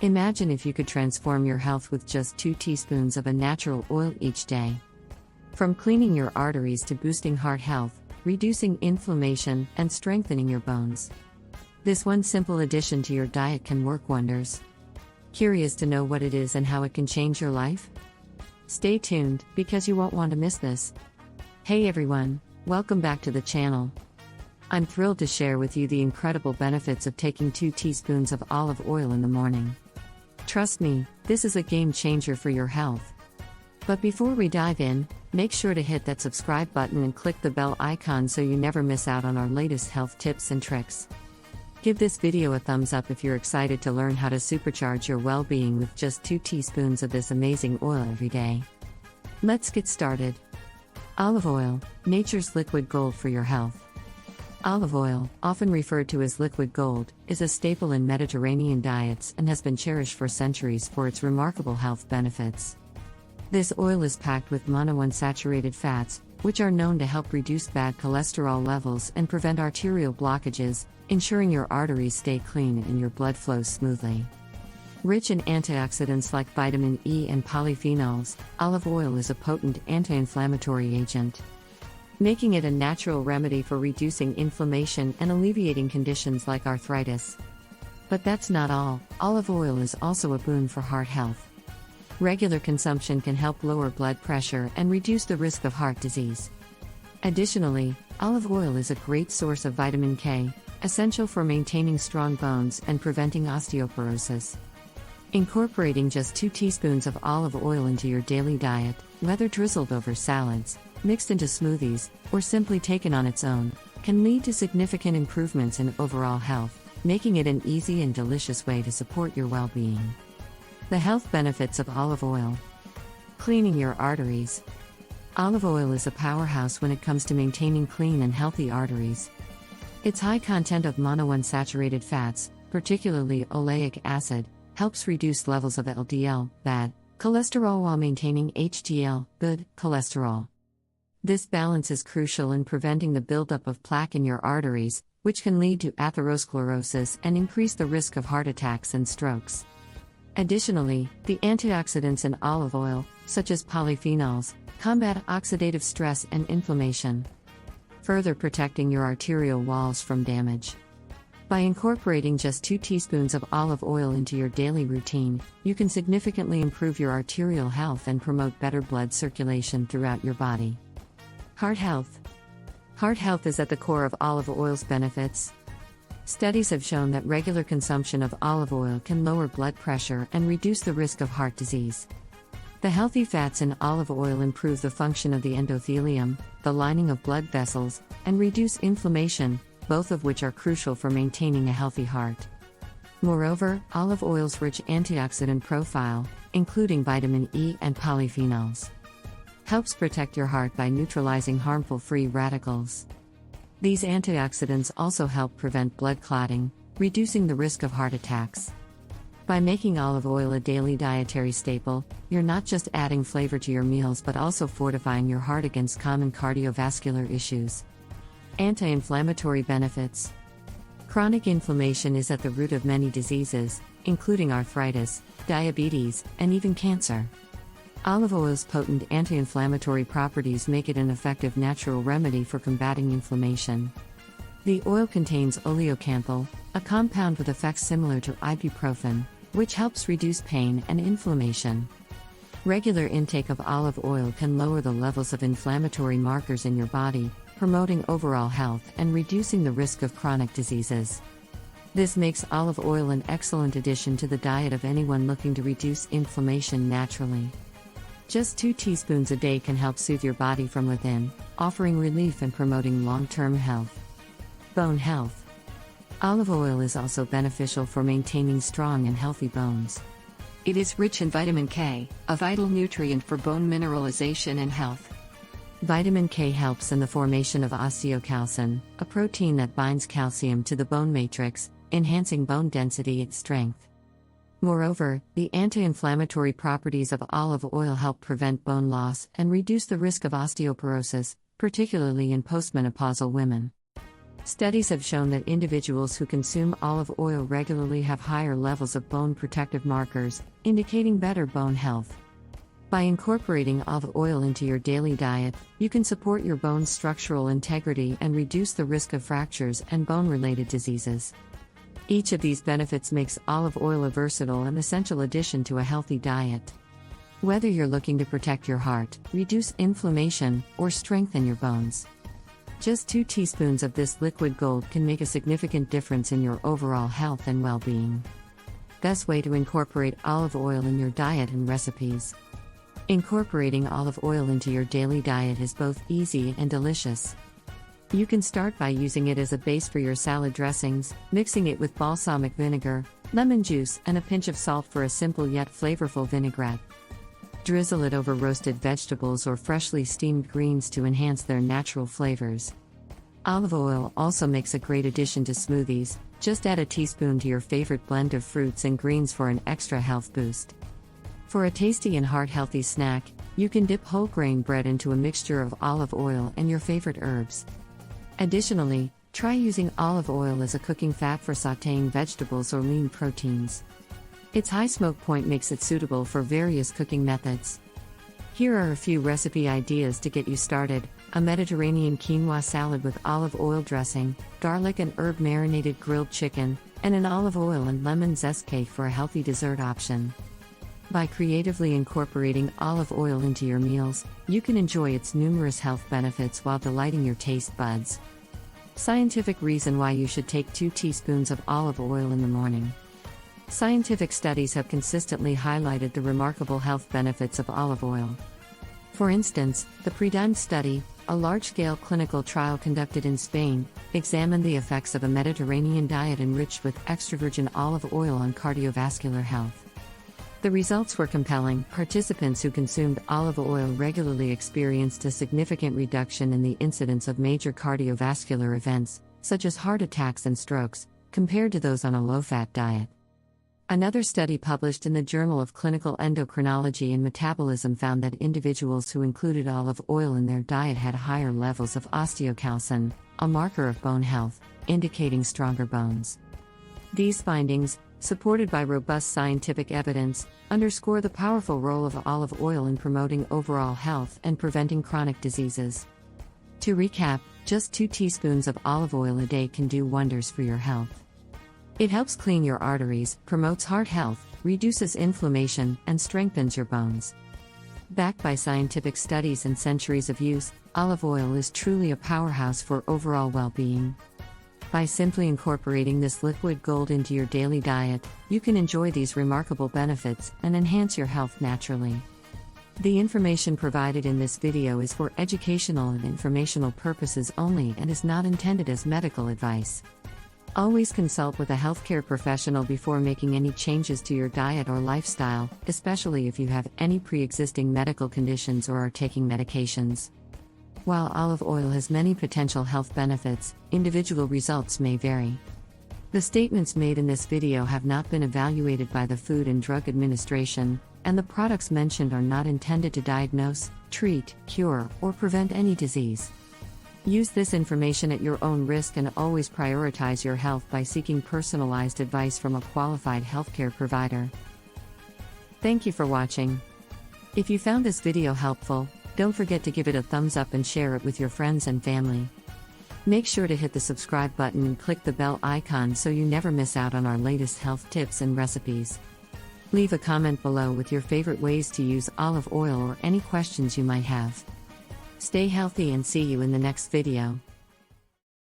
Imagine if you could transform your health with just 2 teaspoons of a natural oil each day. From cleaning your arteries to boosting heart health, reducing inflammation, and strengthening your bones. This one simple addition to your diet can work wonders. Curious to know what it is and how it can change your life? Stay tuned, because you won't want to miss this. Hey everyone, welcome back to the channel. I'm thrilled to share with you the incredible benefits of taking 2 teaspoons of olive oil in the morning. Trust me, this is a game changer for your health. But before we dive in, make sure to hit that subscribe button and click the bell icon so you never miss out on our latest health tips and tricks. Give this video a thumbs up if you're excited to learn how to supercharge your well-being with just 2 teaspoons of this amazing oil every day. Let's get started. Olive oil, nature's liquid gold for your health. Olive oil, often referred to as liquid gold, is a staple in Mediterranean diets and has been cherished for centuries for its remarkable health benefits. This oil is packed with monounsaturated fats, which are known to help reduce bad cholesterol levels and prevent arterial blockages, ensuring your arteries stay clean and your blood flows smoothly. Rich in antioxidants like vitamin E and polyphenols, olive oil is a potent anti-inflammatory agent, making it a natural remedy for reducing inflammation and alleviating conditions like arthritis. But that's not all, olive oil is also a boon for heart health. Regular consumption can help lower blood pressure and reduce the risk of heart disease. Additionally, olive oil is a great source of vitamin K, essential for maintaining strong bones and preventing osteoporosis. Incorporating just 2 teaspoons of olive oil into your daily diet, whether drizzled over salads, mixed into smoothies, or simply taken on its own, can lead to significant improvements in overall health, making it an easy and delicious way to support your well-being. The health benefits of olive oil. Cleaning your arteries. Olive oil is a powerhouse when it comes to maintaining clean and healthy arteries. Its high content of monounsaturated fats, particularly oleic acid, helps reduce levels of LDL, bad cholesterol, while maintaining HDL, good cholesterol. This balance is crucial in preventing the buildup of plaque in your arteries, which can lead to atherosclerosis and increase the risk of heart attacks and strokes. Additionally, the antioxidants in olive oil, such as polyphenols, combat oxidative stress and inflammation, further protecting your arterial walls from damage. By incorporating just 2 teaspoons of olive oil into your daily routine, you can significantly improve your arterial health and promote better blood circulation throughout your body. Heart health. Heart health is at the core of olive oil's benefits. Studies have shown that regular consumption of olive oil can lower blood pressure and reduce the risk of heart disease. The healthy fats in olive oil improve the function of the endothelium, the lining of blood vessels, and reduce inflammation, both of which are crucial for maintaining a healthy heart. Moreover, olive oil's rich antioxidant profile, including vitamin E and polyphenols, helps protect your heart by neutralizing harmful free radicals. These antioxidants also help prevent blood clotting, reducing the risk of heart attacks. By making olive oil a daily dietary staple, you're not just adding flavor to your meals but also fortifying your heart against common cardiovascular issues. Anti-inflammatory benefits. Chronic inflammation is at the root of many diseases, including arthritis, diabetes, and even cancer. Olive oil's potent anti-inflammatory properties make it an effective natural remedy for combating inflammation. The oil contains oleocanthal, a compound with effects similar to ibuprofen, which helps reduce pain and inflammation. Regular intake of olive oil can lower the levels of inflammatory markers in your body, promoting overall health and reducing the risk of chronic diseases. This makes olive oil an excellent addition to the diet of anyone looking to reduce inflammation naturally. Just 2 teaspoons a day can help soothe your body from within, offering relief and promoting long-term health. Bone health. Olive oil is also beneficial for maintaining strong and healthy bones. It is rich in vitamin K, a vital nutrient for bone mineralization and health. Vitamin K helps in the formation of osteocalcin, a protein that binds calcium to the bone matrix, enhancing bone density and strength. Moreover, the anti-inflammatory properties of olive oil help prevent bone loss and reduce the risk of osteoporosis, particularly in postmenopausal women. Studies have shown that individuals who consume olive oil regularly have higher levels of bone protective markers, indicating better bone health. By incorporating olive oil into your daily diet, you can support your bone's structural integrity and reduce the risk of fractures and bone-related diseases. Each of these benefits makes olive oil a versatile and essential addition to a healthy diet. Whether you're looking to protect your heart, reduce inflammation, or strengthen your bones, just 2 teaspoons of this liquid gold can make a significant difference in your overall health and well-being. Best way to incorporate olive oil in your diet and recipes. Incorporating olive oil into your daily diet is both easy and delicious. You can start by using it as a base for your salad dressings, mixing it with balsamic vinegar, lemon juice, and a pinch of salt for a simple yet flavorful vinaigrette. Drizzle it over roasted vegetables or freshly steamed greens to enhance their natural flavors. Olive oil also makes a great addition to smoothies. Just add a teaspoon to your favorite blend of fruits and greens for an extra health boost. For a tasty and heart-healthy snack, you can dip whole grain bread into a mixture of olive oil and your favorite herbs. Additionally, try using olive oil as a cooking fat for sautéing vegetables or lean proteins. Its high smoke point makes it suitable for various cooking methods. Here are a few recipe ideas to get you started: a Mediterranean quinoa salad with olive oil dressing, garlic and herb marinated grilled chicken, and an olive oil and lemon zest cake for a healthy dessert option. By creatively incorporating olive oil into your meals, you can enjoy its numerous health benefits while delighting your taste buds. Scientific reason why you should take 2 teaspoons of olive oil in the morning. Scientific studies have consistently highlighted the remarkable health benefits of olive oil. For instance, the PREDIME study, a large-scale clinical trial conducted in Spain, examined the effects of a Mediterranean diet enriched with extra virgin olive oil on cardiovascular health. The results were compelling. Participants who consumed olive oil regularly experienced a significant reduction in the incidence of major cardiovascular events, such as heart attacks and strokes, compared to those on a low-fat diet. Another study published in the Journal of Clinical Endocrinology and Metabolism found that individuals who included olive oil in their diet had higher levels of osteocalcin, a marker of bone health, indicating stronger bones. These findings, supported by robust scientific evidence, underscore the powerful role of olive oil in promoting overall health and preventing chronic diseases. To recap, just 2 teaspoons of olive oil a day can do wonders for your health. It helps clean your arteries, promotes heart health, reduces inflammation, and strengthens your bones. Backed by scientific studies and centuries of use, olive oil is truly a powerhouse for overall well-being. By simply incorporating this liquid gold into your daily diet, you can enjoy these remarkable benefits and enhance your health naturally. The information provided in this video is for educational and informational purposes only and is not intended as medical advice. Always consult with a healthcare professional before making any changes to your diet or lifestyle, especially if you have any pre-existing medical conditions or are taking medications. While olive oil has many potential health benefits, individual results may vary. The statements made in this video have not been evaluated by the Food and Drug Administration, and the products mentioned are not intended to diagnose, treat, cure, or prevent any disease. Use this information at your own risk and always prioritize your health by seeking personalized advice from a qualified healthcare provider. Thank you for watching. If you found this video helpful, don't forget to give it a thumbs up and share it with your friends and family. Make sure to hit the subscribe button and click the bell icon so you never miss out on our latest health tips and recipes. Leave a comment below with your favorite ways to use olive oil or any questions you might have. Stay healthy and see you in the next video.